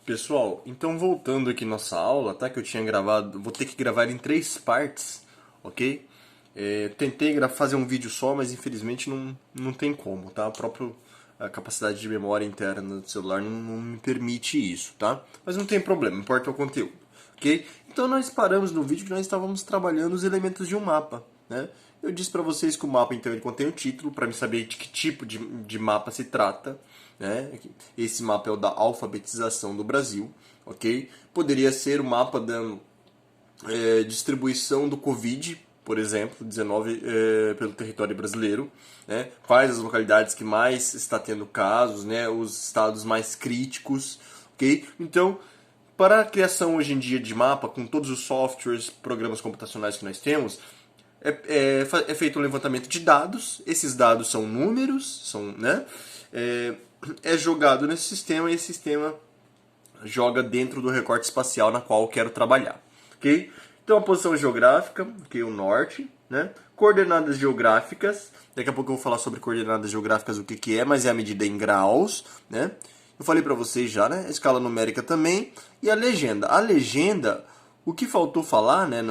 Pessoal, então voltando aqui nossa aula, tá? Que eu tinha gravado, vou ter que gravar em 3 partes, ok? Tentei fazer um vídeo só, mas infelizmente não tem como, tá? A capacidade de memória interna do celular não me permite isso, tá? Mas não tem problema, importa o conteúdo, ok? Então nós paramos no vídeo que nós estávamos trabalhando os elementos de um mapa, né? Eu disse para vocês que o mapa então ele contém o título, para me saber de que tipo de mapa se trata, né? Esse mapa é o da alfabetização do Brasil, ok? Poderia ser o mapa da distribuição do Covid, por exemplo, 19 pelo território brasileiro, né? Quais as localidades que mais está tendo casos, né? Os estados mais críticos, ok? Então, para a criação hoje em dia de mapa, com todos os softwares, programas computacionais que nós temos, é feito um levantamento de dados, esses dados são números, né? É jogado nesse sistema e esse sistema joga dentro do recorte espacial na qual eu quero trabalhar, ok? Então a posição geográfica, ok, o norte, né? Coordenadas geográficas, daqui a pouco eu vou falar sobre coordenadas geográficas, o que é, mas é a medida em graus, né? Eu falei para vocês já, né? A escala numérica também e a legenda. A legenda, o que faltou falar, né,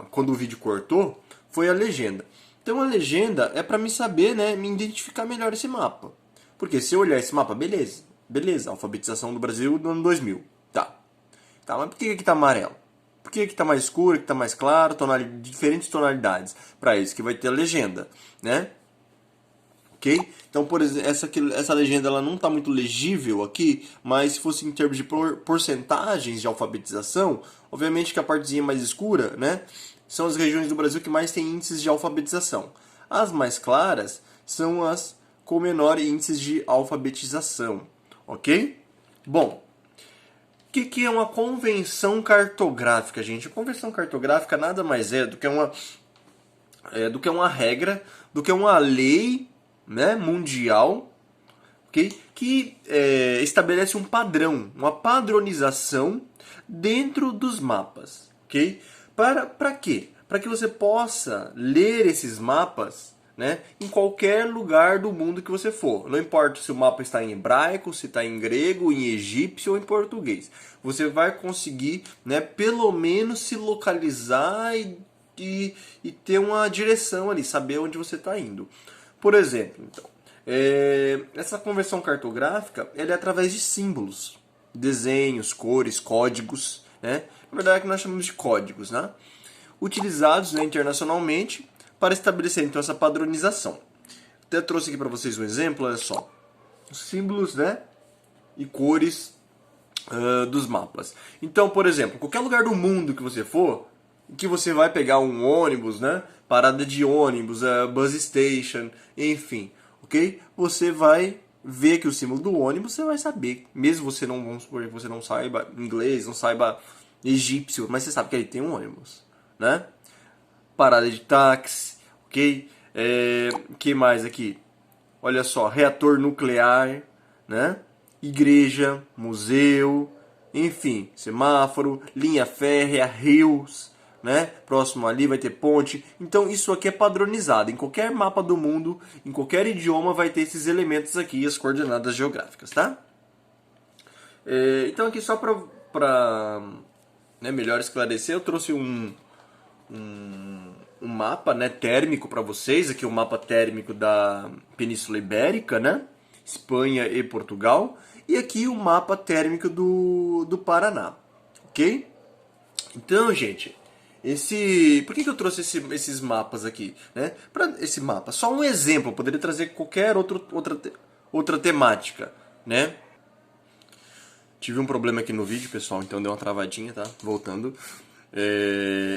quando o vídeo cortou, foi a legenda. Então a legenda é para me saber, né, me identificar melhor esse mapa. Porque se eu olhar esse mapa, beleza. Beleza, alfabetização do Brasil do ano 2000. Tá. Tá, mas por que aqui tá amarelo? Por que aqui tá mais escuro, aqui tá mais claro, diferentes tonalidades? Para isso que vai ter a legenda, né? Ok? Então, por exemplo, essa legenda ela não está muito legível aqui, mas se fosse em termos de porcentagens de alfabetização, obviamente que a partezinha mais escura, né, são as regiões do Brasil que mais têm índices de alfabetização. As mais claras são as com menor índices de alfabetização, ok? Bom, o que é uma convenção cartográfica, gente? A convenção cartográfica nada mais é do que uma regra, do que uma lei, né, mundial, okay, que estabelece um padrão, uma padronização dentro dos mapas. Okay? Para quê? Para que você possa ler esses mapas, né, em qualquer lugar do mundo que você for. Não importa se o mapa está em hebraico, se está em grego, em egípcio ou em português. Você vai conseguir, né, pelo menos se localizar e ter uma direção ali, saber onde você está indo. Por exemplo, então, essa conversão cartográfica ela é através de símbolos, desenhos, cores, códigos, né? Na verdade é que nós chamamos de códigos, né? Utilizados, né, internacionalmente para estabelecer então essa padronização. Até trouxe aqui para vocês um exemplo, olha só. Os símbolos, né, e cores dos mapas. Então, por exemplo, qualquer lugar do mundo que você for, que você vai pegar um ônibus, né, parada de ônibus, bus station, enfim, ok? Você vai ver que o símbolo do ônibus, você vai saber, mesmo você não, vamos supor que você não saiba inglês, não saiba egípcio, mas você sabe que ele tem um ônibus, né? Parada de táxi, ok? Que mais aqui? Olha só, reator nuclear, né? Igreja, museu, enfim, semáforo, linha férrea, rios, né? Próximo ali vai ter ponte. Então isso aqui é padronizado. Em qualquer mapa do mundo, em qualquer idioma vai ter esses elementos aqui, as coordenadas geográficas, tá? Então aqui só para né, melhor esclarecer, eu trouxe um mapa, né, térmico para vocês. Aqui é o mapa térmico da Península Ibérica, né? Espanha e Portugal. E aqui o mapa térmico do Paraná, ok? Então, gente, por que eu trouxe esses mapas aqui? Né? Para esse mapa, só um exemplo, eu poderia trazer qualquer outra temática, né? Tive um problema aqui no vídeo, pessoal, então deu uma travadinha, tá? Voltando.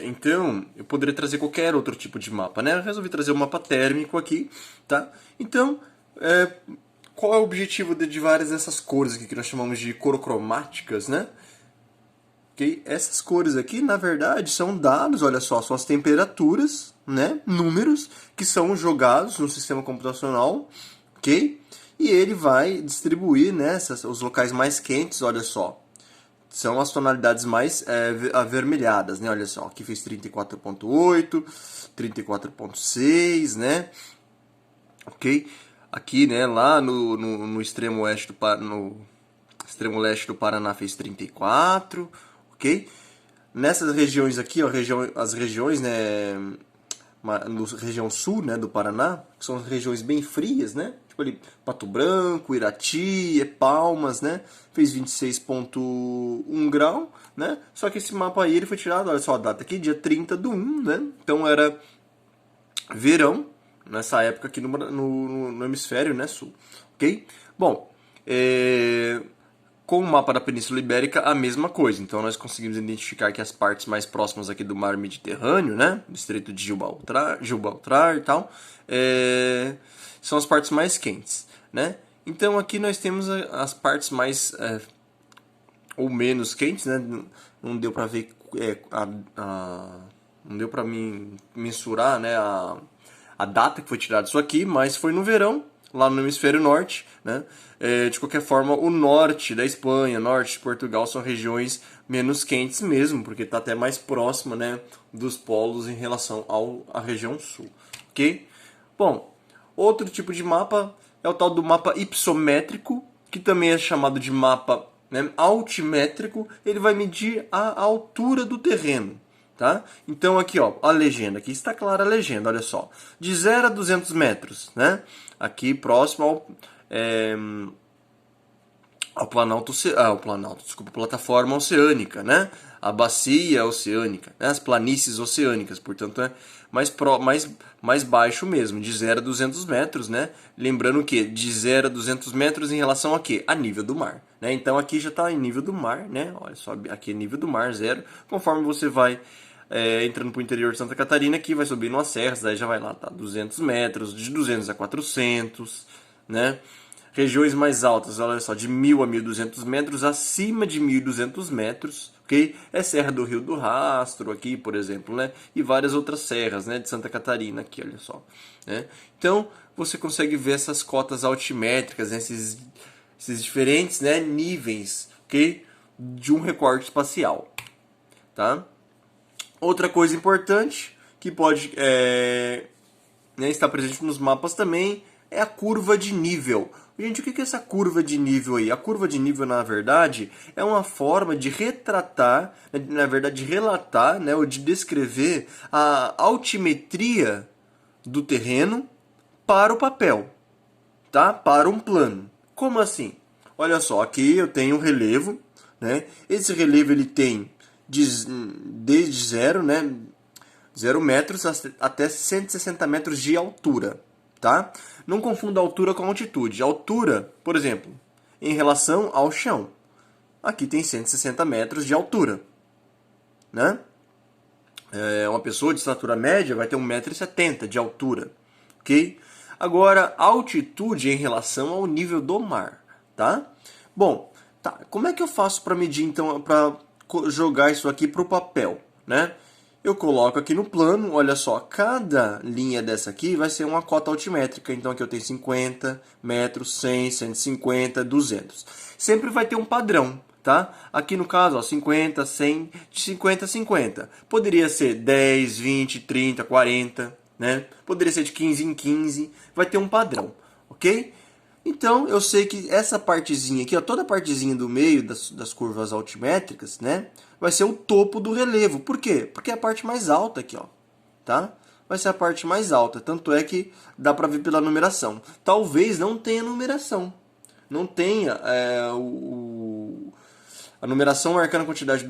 Então, eu poderia trazer qualquer outro tipo de mapa, né? Eu resolvi trazer o mapa térmico aqui, tá? Então, qual é o objetivo de várias dessas cores aqui que nós chamamos de corocromáticas, né? Okay? Essas cores aqui, na verdade, são dados, olha só, são as temperaturas, né? Números que são jogados no sistema computacional, ok? E ele vai distribuir, né, os locais mais quentes, olha só. São as tonalidades mais avermelhadas, né? Olha só, aqui fez 34.8, 34.6, né? Ok? Aqui, né, lá no extremo oeste Extremo leste do Paraná fez 34, ok? Nessas regiões aqui, ó, as regiões, né, região sul, né, do Paraná, que são regiões bem frias, né? Tipo ali, Pato Branco, Irati, Palmas, né? Fez 26,1 grau, né? Só que esse mapa aí ele foi tirado, olha só a data aqui, dia 30/1, né? Então era verão, nessa época aqui no hemisfério, né, sul, ok? Bom, com o mapa da Península Ibérica, a mesma coisa. Então, nós conseguimos identificar que as partes mais próximas aqui do mar Mediterrâneo, né? Do Estreito de Gibraltar e tal, são as partes mais quentes, né? Então, aqui nós temos as partes mais ou menos quentes, né? Não deu para ver, não deu para mim mensurar, né? A data que foi tirado isso aqui, mas foi no verão, lá no hemisfério norte, né? De qualquer forma, o norte da Espanha, norte de Portugal são regiões menos quentes mesmo, porque está até mais próxima, né, dos polos em relação à região sul, ok? Bom, outro tipo de mapa é o tal do mapa ipsométrico, que também é chamado de mapa, né, altimétrico. Ele vai medir a altura do terreno. Tá? Então aqui, ó, a legenda, aqui está clara a legenda, olha só, de 0 a 200 metros, né? Aqui próximo ao planalto, desculpa, plataforma oceânica, né? A bacia oceânica, né? As planícies oceânicas, portanto é mais baixo mesmo, de 0 a 200 metros, né? Lembrando que de 0 a 200 metros em relação a quê? A nível do mar, né? Então aqui já está em nível do mar, né? Olha só, aqui é nível do mar, 0. Conforme você vai entrando para o interior de Santa Catarina, aqui vai subindo as serras, daí já vai lá, tá? 200 metros, de 200 a 400, né? Regiões mais altas, olha só, de 1.000 a 1.200 metros, acima de 1.200 metros, ok? É Serra do Rio do Rastro aqui, por exemplo, né? E várias outras serras, né? De Santa Catarina aqui, olha só, né? Então, você consegue ver essas cotas altimétricas, né? Esses diferentes, né, níveis, ok? De um recorte espacial, tá? Outra coisa importante que pode né, estar presente nos mapas também é a curva de nível. Gente, o que é essa curva de nível aí? A curva de nível, na verdade, é uma forma de retratar, na verdade, de relatar, né, ou de descrever a altimetria do terreno para o papel, tá? Para um plano. Como assim? Olha só, aqui eu tenho um relevo, né? Esse relevo ele tem desde 0, né, 0 metros até 160 metros de altura, tá? Não confunda altura com altitude. Altura, por exemplo, em relação ao chão. Aqui tem 160 metros de altura, né? Uma pessoa de estatura média vai ter 1,70 m de altura, ok? Agora, altitude em relação ao nível do mar, tá? Bom, tá. Como é que eu faço para medir, então, para jogar isso aqui para o papel, né? Eu coloco aqui no plano, olha só, cada linha dessa aqui vai ser uma cota altimétrica. Então aqui eu tenho 50 metros, 100, 150, 200. Sempre vai ter um padrão, tá? Aqui no caso, ó, 50, 100, de 50 a 50. Poderia ser 10, 20, 30, 40, né? Poderia ser de 15 em 15. Vai ter um padrão, ok? Então, eu sei que essa partezinha aqui, ó, toda a partezinha do meio das curvas altimétricas, né, vai ser o topo do relevo. Por quê? Porque é a parte mais alta aqui, ó, tá? Vai ser a parte mais alta, tanto é que dá para ver pela numeração. Talvez não tenha numeração. Não tenha a numeração marcando a quantidade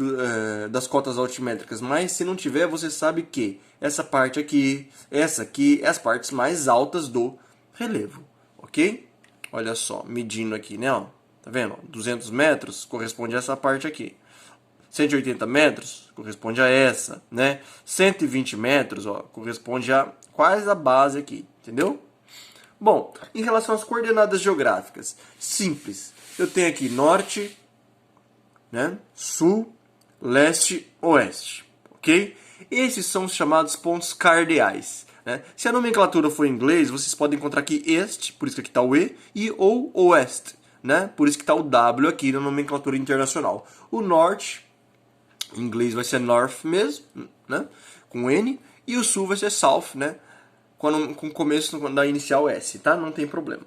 das cotas altimétricas, mas se não tiver, você sabe que essa parte aqui, essa aqui, é as partes mais altas do relevo, ok? Olha só, medindo aqui, né? Ó, tá vendo? 200 metros corresponde a essa parte aqui. 180 metros corresponde a essa, né? 120 metros, ó, corresponde a quase a base aqui, entendeu? Bom, em relação às coordenadas geográficas, simples. Eu tenho aqui norte, né? Sul, leste, oeste, ok? Esses são os chamados pontos cardeais. Né? Se a nomenclatura for em inglês, vocês podem encontrar aqui este, por isso que aqui está o E, e ou oeste, né? Por isso que está o W aqui na nomenclatura internacional. O norte, em inglês vai ser north mesmo, né? Com N, e o sul vai ser south, né? Com o começo da inicial S, tá? Não tem problema.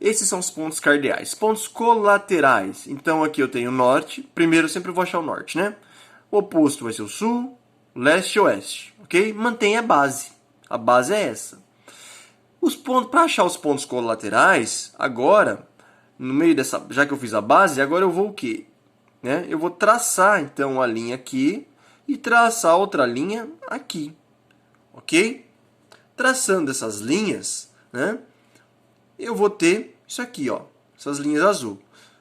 Esses são os pontos cardeais. Pontos colaterais. Então aqui eu tenho norte. Primeiro eu sempre vou achar o norte, né? O oposto vai ser o sul, leste e oeste. Ok? Mantenha a base. A base é essa. Os pontos, para achar os pontos colaterais, agora, no meio dessa, já que eu fiz a base, agora eu vou o quê? Né? Eu vou traçar então a linha aqui e traçar outra linha aqui. Ok? Traçando essas linhas, né? Eu vou ter isso aqui, ó, essas linhas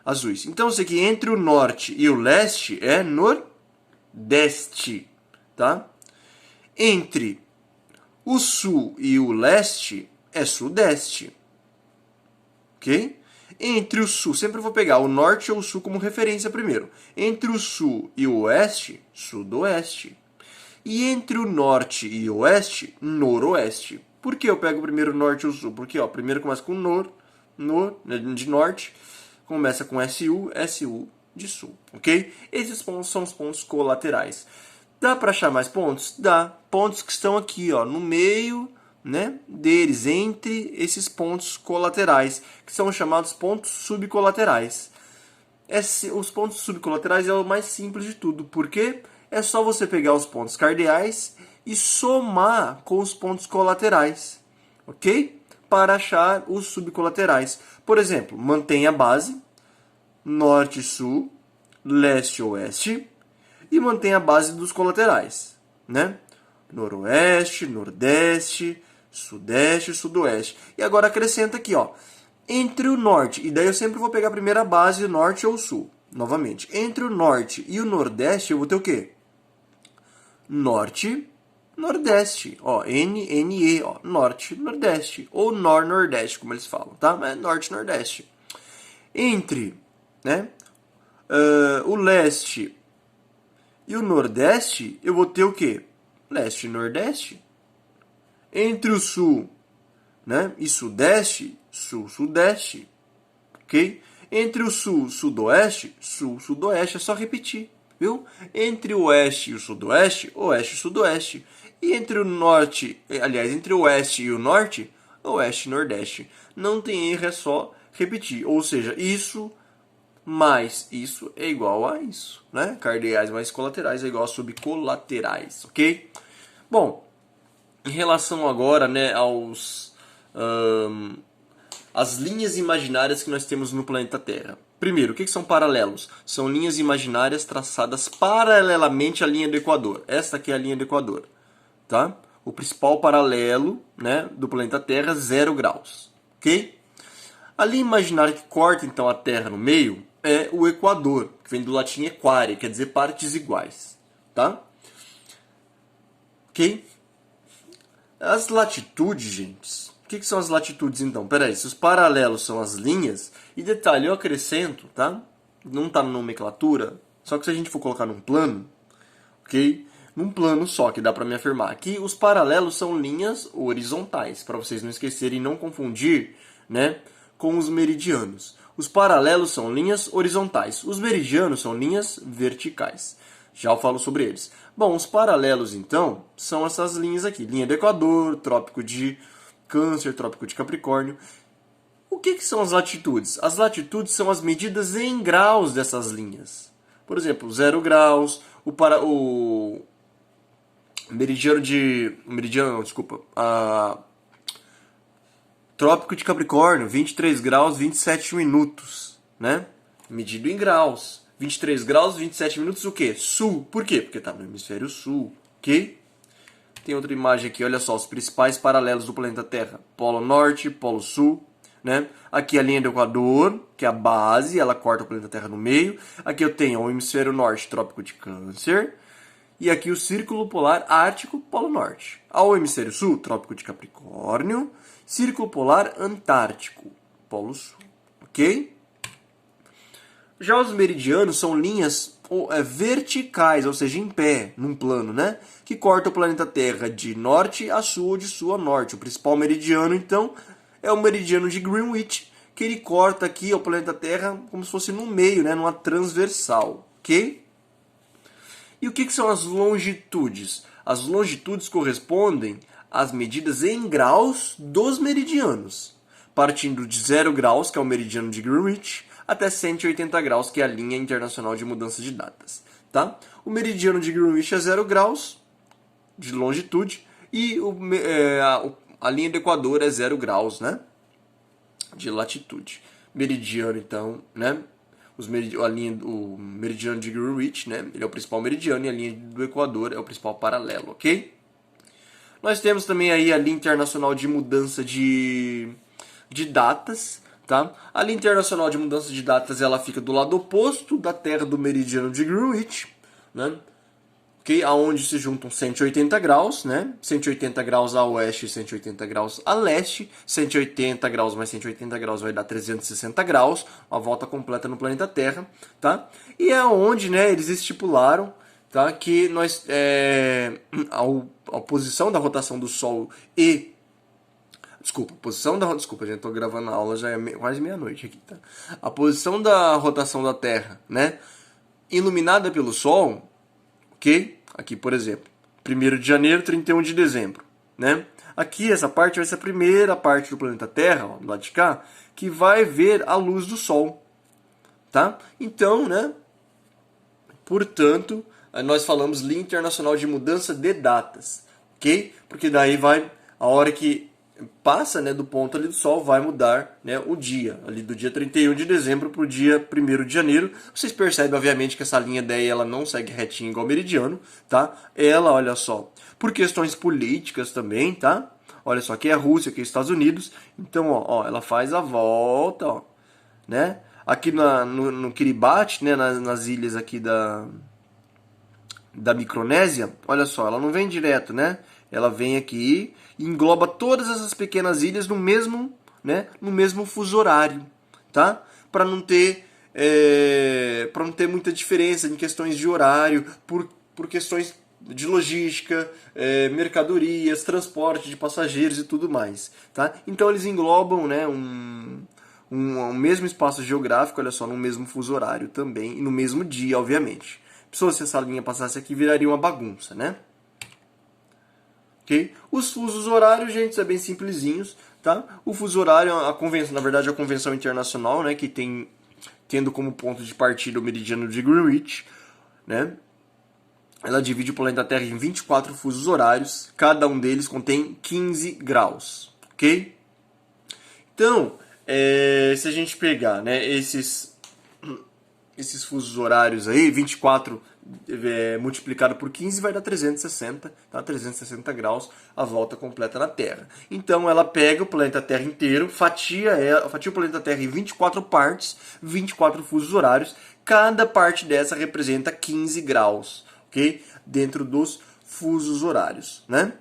azuis. Então, isso aqui entre o norte e o leste é nordeste, tá? Entre o sul e o leste é sudeste, ok? Entre o sul, sempre vou pegar o norte ou o sul como referência primeiro. Entre o sul e o oeste, sudoeste. E entre o norte e o oeste, noroeste. Por que eu pego primeiro o norte e o sul? Porque, ó, primeiro começa com de norte, começa com SU, SU de sul, ok? Esses pontos são os pontos colaterais. Dá para achar mais pontos? Dá. Pontos que estão aqui, ó, no meio, né, deles, entre esses pontos colaterais, que são chamados pontos subcolaterais. Os pontos subcolaterais é o mais simples de tudo, porque é só você pegar os pontos cardeais e somar com os pontos colaterais, ok? Para achar os subcolaterais. Por exemplo, mantenha a base, norte, sul, leste, oeste, e mantenha a base dos colaterais, né? Noroeste, nordeste, sudeste, sudoeste. E agora acrescenta aqui, ó, entre o norte, e daí eu sempre vou pegar a primeira base, norte ou sul, novamente. Entre o norte e o nordeste eu vou ter o quê? Norte, nordeste, ó, N-N-E, ó, norte, nordeste, ou nor-nordeste, como eles falam, tá? Mas é norte, nordeste. Entre, né, o leste e o nordeste, eu vou ter o quê? Leste e nordeste. Entre o sul, né, e sudeste, sul, sudeste, ok? Entre o sul, sudoeste, sul, sudoeste, é só repetir, viu? Entre o oeste e o sudoeste, oeste e sudoeste. E entre o norte, aliás, entre o oeste e o norte, oeste e nordeste. Não tem erro, é só repetir. Ou seja, isso mais isso é igual a isso, né? Cardeais mais colaterais é igual a subcolaterais, ok? Bom, em relação agora, né, as linhas imaginárias que nós temos no planeta Terra. Primeiro, o que são paralelos? São linhas imaginárias traçadas paralelamente à linha do Equador. Esta aqui é a linha do Equador, tá? O principal paralelo, né, do planeta Terra, 0 graus, ok? A linha imaginária que corta, então, a Terra no meio é o Equador, que vem do latim equare, quer dizer partes iguais, tá? Ok? As latitudes, gente. O que são as latitudes, então? Peraí, se os paralelos são as linhas, e detalhe, eu acrescento, tá? Não tá na nomenclatura, só que se a gente for colocar num plano, ok? Num plano só, que dá pra me afirmar. Aqui, os paralelos são linhas horizontais, para vocês não esquecerem e não confundir, né, com os meridianos. Os paralelos são linhas horizontais, os meridianos são linhas verticais. Já eu falo sobre eles. Bom, os paralelos, então, são essas linhas aqui. Linha do Equador, Trópico de Câncer, Trópico de Capricórnio. O que são as latitudes? As latitudes são as medidas em graus dessas linhas. Por exemplo, 0 graus, o meridiano de... Meridiano, desculpa. Trópico de Capricórnio, 23 graus, 27 minutos, né? Medido em graus. 23 graus, 27 minutos, o quê? Sul. Por quê? Porque está no hemisfério sul, ok? Tem outra imagem aqui, olha só, os principais paralelos do planeta Terra. Polo Norte, Polo Sul, né? Aqui a linha do Equador, que é a base, ela corta o planeta Terra no meio. Aqui eu tenho o hemisfério Norte, Trópico de Câncer. E aqui o Círculo Polar Ártico, Polo Norte. Ao hemisfério Sul, Trópico de Capricórnio. Círculo Polar Antártico, Polo Sul, ok? Já os meridianos são linhas verticais, ou seja, em pé, num plano, né? Que corta o planeta Terra de norte a sul ou de sul a norte. O principal meridiano, então, é o meridiano de Greenwich, que ele corta aqui o planeta Terra como se fosse no meio, né? Numa transversal, ok? E o que são as longitudes? As longitudes correspondem às medidas em graus dos meridianos. partindo de 0 graus, que é o meridiano de Greenwich, até 180 graus, que é a linha internacional de mudança de datas. Tá? O meridiano de Greenwich é 0 graus de longitude e a linha do Equador é 0 graus, né, de latitude. Meridiano, então, né, o meridiano de Greenwich, né, ele é o principal meridiano e a linha do Equador é o principal paralelo, ok? Nós temos também aí a linha internacional de mudança de datas, tá? A linha internacional de mudança de datas, ela fica do lado oposto da terra do meridiano de Greenwich, né? Okay? Aonde se juntam 180 graus, né? 180 graus a oeste e 180 graus a leste. 180 graus mais 180 graus vai dar 360 graus, uma volta completa no planeta Terra, tá? E é onde, né, eles estipularam, tá, que a posição da rotação do Sol e... Desculpa, gente, estou gravando a aula, já é quase meia-noite aqui, tá? A posição da rotação da Terra, né, iluminada pelo Sol, ok? Aqui, por exemplo, 1º de janeiro, 31 de dezembro, né? Aqui, essa parte vai ser a primeira parte do planeta Terra, ó, do lado de cá, que vai ver a luz do Sol, tá? Então, né, portanto, nós falamos linha internacional de mudança de datas, ok? Porque daí vai, a hora que passa, né, do ponto ali do Sol, vai mudar, né, o dia, ali do dia 31 de dezembro para o dia 1º de janeiro. Vocês percebem, obviamente, que essa linha daí ela não segue retinha igual meridiano, tá? Ela, olha só, por questões políticas também, tá? Olha só, aqui é a Rússia, aqui é os Estados Unidos, então, ó, ela faz a volta, ó, né? Aqui no Kiribati, né, nas ilhas aqui da Micronésia, olha só, ela não vem direto, né? Ela vem aqui e engloba todas essas pequenas ilhas no mesmo, né, no mesmo fuso horário, tá? Para não ter muita diferença em questões de horário, por questões de logística, mercadorias, transporte de passageiros e tudo mais, tá? Então eles englobam, né, um mesmo espaço geográfico, olha só, no mesmo fuso horário também e no mesmo dia, obviamente. Se essa linha passasse aqui, viraria uma bagunça, né? Okay? Os fusos horários, gente, é bem simplesinhos, tá? O fuso horário, na verdade, a convenção internacional, né, que tendo como ponto de partida o meridiano de Greenwich, né? Ela divide o planeta Terra em 24 fusos horários, cada um deles contém 15 graus, ok? Então, se a gente pegar, né, esses fusos horários aí, 24 multiplicado por 15 vai dar 360, tá? 360 graus a volta completa na Terra. Então ela pega o planeta Terra inteiro, fatia o planeta Terra em 24 partes, 24 fusos horários, cada parte dessa representa 15 graus, ok? Dentro dos fusos horários, né?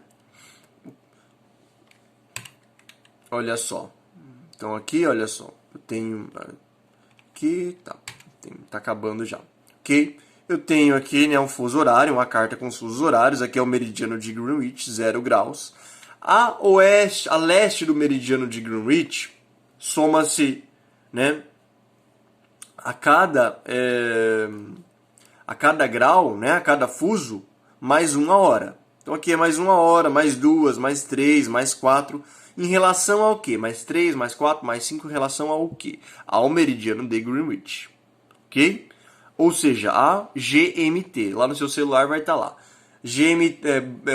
Olha só. Então aqui, olha só, eu tenho aqui, tá acabando já, ok? Eu tenho aqui, né, um fuso horário, uma carta com os fusos horários. Aqui é o meridiano de Greenwich, 0 graus. A leste do meridiano de Greenwich, soma-se, né, a cada grau, né, a cada fuso, mais 1 hora. Então aqui é mais 1 hora, mais 2, mais 3, mais 4. Em relação ao quê? Mais 3, mais 4, mais 5 em relação ao quê? Ao meridiano de Greenwich, ok? Ou seja, a GMT. Lá no seu celular vai estar lá.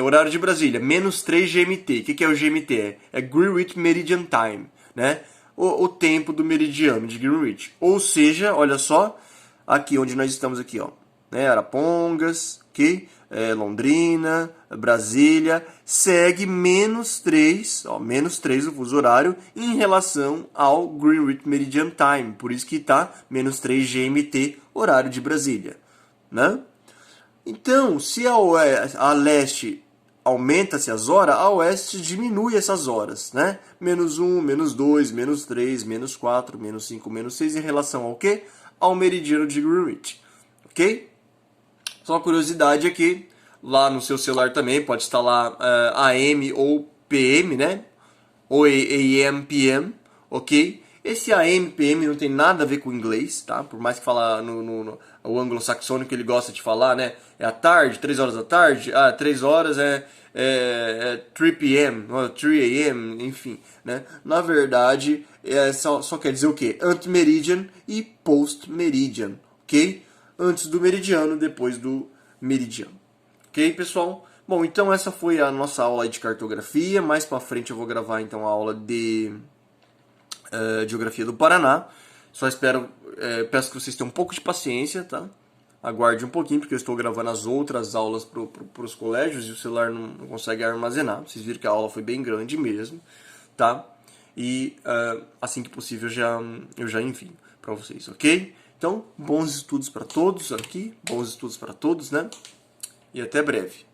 Horário de Brasília, menos 3 GMT. O que é o GMT? É Greenwich Meridian Time, né? O tempo do meridiano de Greenwich. Ou seja, olha só, aqui onde nós estamos aqui, ó, né? Arapongas, ok? Londrina, Brasília, segue menos 3 o fuso horário em relação ao Greenwich Meridian Time, por isso que está menos 3 GMT, horário de Brasília, né? Então, se a leste aumenta-se as horas, a oeste diminui essas horas, né? Menos 1, menos 2, menos 3, menos 4, menos 5, menos 6 em relação ao quê? Ao meridiano de Greenwich, ok? Só uma curiosidade aqui, lá no seu celular também pode estar lá AM ou PM, né? Ou AM, PM, ok? Esse AM, PM não tem nada a ver com inglês, tá? Por mais que falar o anglo-saxônico ele gosta de falar, né? É à tarde, 3 horas da tarde. 3 horas é 3 p.m., 3 a.m., enfim, né? Na verdade, só quer dizer o quê? Ante-meridian e post-meridian, ok? Antes do meridiano, depois do meridiano. Ok, pessoal? Bom, então essa foi a nossa aula de cartografia. Mais pra frente eu vou gravar então a aula de Geografia do Paraná. Só peço que vocês tenham um pouco de paciência, tá? Aguarde um pouquinho, porque eu estou gravando as outras aulas para os colégios e o celular não consegue armazenar. Vocês viram que a aula foi bem grande mesmo, tá? E assim que possível eu já envio para vocês, ok? Então, bons estudos para todos aqui, bons estudos para todos, né? E até breve.